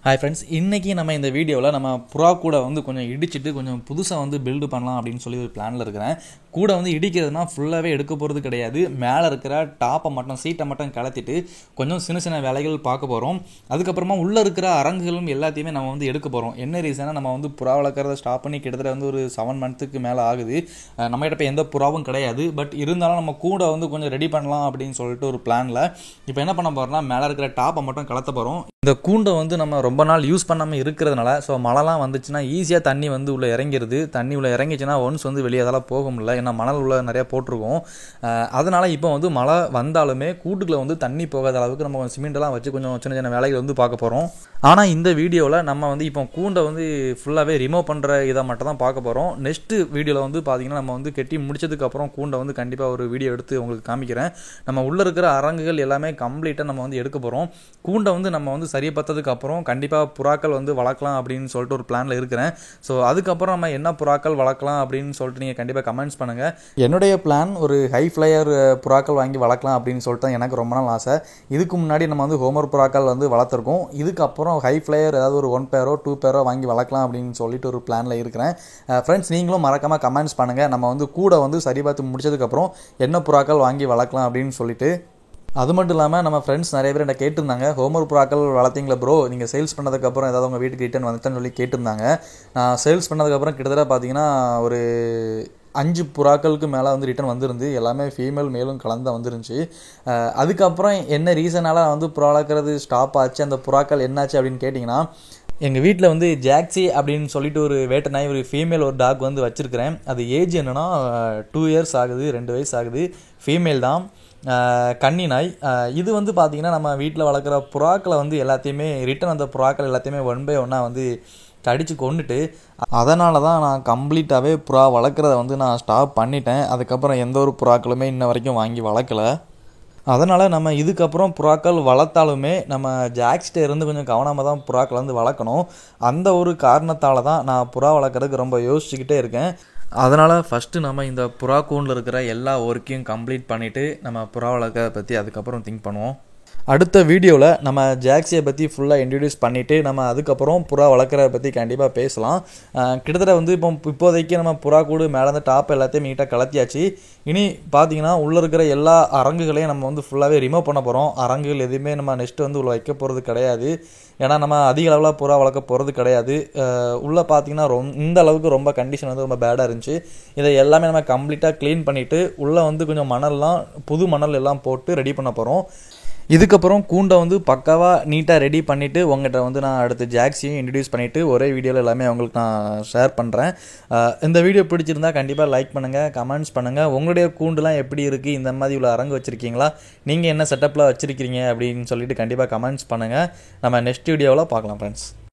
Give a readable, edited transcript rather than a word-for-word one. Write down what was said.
Hi friends, இன்றைக்கி நம்ம இந்த வீடியோவில் நம்ம புறா கூட வந்து கொஞ்சம் இடிச்சிட்டு கொஞ்சம் புதுசாக வந்து பில்டு பண்ணலாம் அப்படின்னு சொல்லி ஒரு பிளானில் இருக்கிறேன். கூட வந்து இடிக்கிறதுனா ஃபுல்லாகவே எடுக்க போகிறது கிடையாது. மேலே இருக்கிற டாப்பை மட்டும் சீட்டை மட்டும் கலத்திட்டு கொஞ்சம் சின்ன சின்ன வேலைகள் பார்க்க போகிறோம். அதுக்கப்புறமா உள்ளே இருக்கிற அரங்குகளும் எல்லாத்தையுமே நம்ம வந்து எடுக்க போகிறோம். என்ன ரீசனாக நம்ம வந்து புறா வளர்க்குறத ஸ்டாப் பண்ணி கிட்டத்தட்ட வந்து ஒரு 7 மந்த்துக்கு மேலே ஆகுது. நம்மகிட்ட இப்போ எந்த புறாவும் கிடையாது. பட் இருந்தாலும் நம்ம கூட வந்து கொஞ்சம் ரெடி பண்ணலாம் அப்படின்னு சொல்லிட்டு ஒரு பிளானில் இப்போ என்ன பண்ண போகிறோம்னா, மேலே இருக்கிற டாப்பை மட்டும் கலத்த போகிறோம். இந்த கூண்டை வந்து நம்ம ரொம்ப நாள் யூஸ் பண்ணாமல் இருக்கிறதுனால மழைலாம் வந்துச்சுன்னா ஈஸியாக தண்ணி வந்து உள்ளே இறங்கிடுது. தண்ணி உள்ளே இறங்கிச்சுன்னா ஒன்ஸ் வந்து வெளியே அதெல்லாம் போக முடியல. ஏன்னா மணல் உள்ள நிறையா போட்டிருக்கோம். அதனால் இப்போ வந்து மழை வந்தாலுமே கூட்டுக்குள்ளே வந்து தண்ணி போகாத அளவுக்கு நம்ம சிமெண்ட்டெல்லாம் வச்சு கொஞ்சம் சின்ன சின்ன வேலைகள் வந்து பார்க்க போகிறோம். ஆனால் இந்த வீடியோவில் நம்ம வந்து இப்போ கூண்டை வந்து ஃபுல்லாகவே ரிமூவ் பண்ணுற இதை மட்டும் தான் பார்க்க போகிறோம். நெக்ஸ்ட்டு வீடியோவில் வந்து பார்த்திங்கன்னா நம்ம வந்து கட்டி முடிச்சதுக்கப்புறம் கூண்டை வந்து கண்டிப்பாக ஒரு வீடியோ எடுத்து உங்களுக்கு காமிக்கிறேன். நம்ம உள்ளே இருக்கிற அரங்குகள் எல்லாமே கம்ப்ளீட்டாக நம்ம வந்து எடுக்க போகிறோம். கூண்டை வந்து நம்ம வந்து சரியை பார்த்ததுக்கப்புறம் கண்டிப்பாக புறாக்கள் வந்து வளர்க்கலாம் அப்படின்னு சொல்லிட்டு ஒரு பிளானில் இருக்கிறேன். ஸோ அதுக்கப்புறம் நம்ம என்ன புறாக்கள் வளர்க்கலாம் அப்படின்னு சொல்லிட்டு நீங்கள் கண்டிப்பாக கமெண்ட்ஸ் பண்ணுங்கள். என்னுடைய பிளான் ஒரு ஹை ஃப்ளையர் புறாக்கள் வாங்கி வளர்க்கலாம் அப்படின்னு சொல்லிட்டு எனக்கு ரொம்ப நாள் ஆசை. இதுக்கு முன்னாடி நம்ம வந்து ஹோமர் புறாக்கள் வந்து வளர்த்துருக்கோம். இதுக்கப்புறம் ஹை ஃப்ளையர் ஏதாவது ஒரு 1 பேரோ 2 பேரோ வாங்கி வளர்க்கலாம் அப்படின்னு சொல்லிட்டு ஒரு பிளானில் இருக்கிறேன். ஃப்ரெண்ட்ஸ், நீங்களும் மறக்காமல் கமெண்ட்ஸ் பண்ணுங்கள். நம்ம வந்து கூட வந்து சரி பார்த்து முடிச்சதுக்கப்புறம் என்ன புறாக்கள் வாங்கி வளர்க்கலாம் அப்படின்னு சொல்லிட்டு. அது மட்டும் இல்லாமல் நம்ம ஃப்ரெண்ட்ஸ் நிறைய பேர் என்ன கேட்டிருந்தாங்க, ஹோமர் புறாக்கள் வளர்த்தீங்களா ப்ரோ, நீங்கள் சேல்ஸ் பண்ணதுக்கப்புறம் ஏதாவது உங்கள் வீட்டுக்கு ரிட்டர்ன் வந்துட்டான்னு சொல்லி கேட்டிருந்தாங்க. நான் சேல்ஸ் பண்ணதுக்கப்புறம் கிட்டத்தட்ட பார்த்தீங்கன்னா ஒரு 5 புறாக்களுக்கு மேலே வந்து ரிட்டர்ன் வந்துருந்து. எல்லாமே ஃபீமேல் மேலும் கலந்து வந்துருந்துச்சு. அதுக்கப்புறம் என்ன ரீசனால் வந்து புறா வளர்க்குறது ஸ்டாப் ஆச்சு, அந்த புறாக்கள் என்னாச்சு அப்படின்னு கேட்டிங்கன்னா, எங்கள் வீட்டில் வந்து ஜாக்ஸி அப்படின்னு சொல்லிட்டு ஒரு வேட்டை நாய், ஒரு ஃபீமேல் ஒரு டாக் வந்து வச்சுருக்கிறேன். அது ஏஜ் என்னென்னா 2 இயர்ஸ் ஆகுது, 2 வயசு ஆகுது. ஃபீமேல் தான், கன்னி நாய். இது வந்து பார்த்திங்கன்னா நம்ம வீட்டில் வளர்க்குற புறாக்களை வந்து எல்லாத்தையுமே ரிட்டன் அந்த புறாக்கள் எல்லாத்தையுமே 1 by 1 வந்து கடிச்சு கொண்டுட்டு, அதனால தான் நான் கம்ப்ளீட்டாகவே புறா வளர்க்குறத வந்து நான் ஸ்டாப் பண்ணிட்டேன். அதுக்கப்புறம் எந்த ஒரு புறாக்களுமே இன்ன வரைக்கும் வாங்கி வளர்க்கலை. அதனால் நம்ம இதுக்கப்புறம் புறாக்கள் வளர்த்தாலுமே நம்ம ஜாக்ஸ்கிட்ட இருந்து கொஞ்சம் கவனமாக தான் புறாக்களை வந்து வளர்க்கணும். அந்த ஒரு காரணத்தால் தான் நான் புறா வளர்க்குறதுக்கு ரொம்ப யோசிச்சுக்கிட்டே இருக்கேன். அதனால் ஃபஸ்ட்டு நம்ம இந்த புறா கூண்டில் இருக்கிற எல்லா ஒர்க்கையும் கம்ப்ளீட் பண்ணிவிட்டு நம்ம புறா வளர்க்கறதை பற்றி அதுக்கப்புறம் திங்க் பண்ணுவோம். அடுத்த வீடியோவில் நம்ம ஜாக்ஸியை பற்றி ஃபுல்லாக இன்ட்ரடியூஸ் பண்ணிவிட்டு நம்ம அதுக்கப்புறம் புறா வளர்க்குறத பற்றி கண்டிப்பாக பேசலாம். கிட்டத்தட்ட வந்து இப்போதைக்கு நம்ம புறா கூடு மேலே டாப் எல்லாத்தையும் நீட்டாக கலத்தியாச்சு. இனி பார்த்தீங்கன்னா உள்ளே இருக்கிற எல்லா அரங்குகளையும் நம்ம வந்து ஃபுல்லாகவே ரிமூவ் பண்ண போகிறோம். அரங்குகள் எதுவுமே நம்ம நெக்ஸ்ட்டு வந்து உள்ள வைக்க போகிறது கிடையாது. ஏன்னா நம்ம அதிக அளவில் புறா வளர்க்க போகிறது கிடையாது. உள்ளே பார்த்தீங்கன்னா இந்த அளவுக்கு ரொம்ப கண்டிஷன் வந்து ரொம்ப பேடாக இருந்துச்சு. இதை எல்லாமே நம்ம கம்ப்ளீட்டாக க்ளீன் பண்ணிவிட்டு உள்ளே வந்து கொஞ்சம் மணல்லாம் புது மணல் எல்லாம் போட்டு ரெடி பண்ண போகிறோம். இதுக்கப்புறம் கூண்டை வந்து பக்காவாக நீட்டாக ரெடி பண்ணிவிட்டு உங்கள்கிட்ட வந்து நான் அடுத்து ஜாக்ஸியும் இன்ட்ரடியூஸ் பண்ணிவிட்டு ஒரே வீடியோவில் எல்லாமே உங்களுக்கு நான் ஷேர் பண்ணுறேன். இந்த வீடியோ பிடிச்சிருந்தா கண்டிப்பாக லைக் பண்ணுங்கள், கமெண்ட்ஸ் பண்ணுங்கள். உங்களுடைய கூண்டுலாம் எப்படி இருக்குது, இந்த மாதிரி உள்ள அரங்கு வச்சுருக்கீங்களா, நீங்கள் என்ன செட்டப்பில் வச்சுருக்கீங்க அப்படின்னு சொல்லிட்டு கண்டிப்பாக கமெண்ட்ஸ் பண்ணுங்கள். நம்ம நெக்ஸ்ட் வீடியோவில் பார்க்கலாம் ஃப்ரெண்ட்ஸ்.